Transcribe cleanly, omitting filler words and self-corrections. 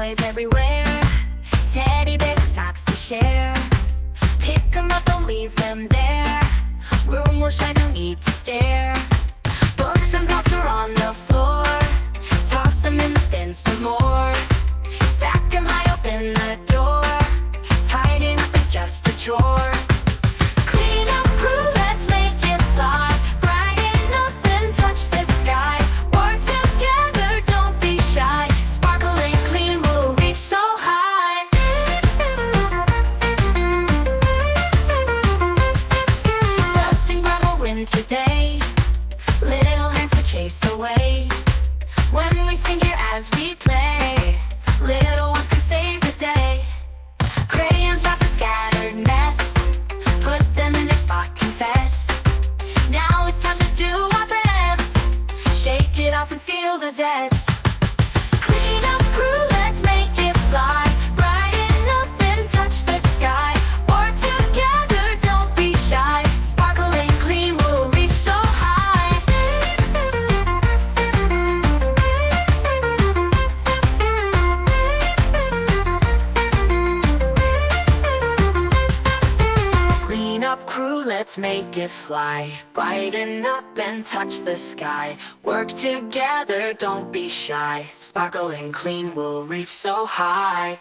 toys everywhere. Teddy bears and socks to share. Pick 'em up, don't leave them there. Room will shine, no need to stare. Books and blocks are on the floor. Toss 'em in the bin some more. Stack 'em high, open the door. Tidying up is just a chore. Clean up crew, let's make it fly. Brighten up and touch the sky. Work together, don't be shy. Sparkling clean, we'll reach so high. Dusting rubble win today. Little hands will chase away. When we sing here as we play, little ones can save the day. Crayons wrap a scattered mess. Put them in their spot, confess. Now it's time to do our best. Shake it off and feel the zest. Clean up crew, let's make it fly. Brighten up and touch the sky. Work together, don't be shy. Sparkling clean, we'll reach so high. Clean up crew, let's make it fly. Brighten up and touch the sky. Work together, don't be shy. Sparkling clean, we'll reach so high.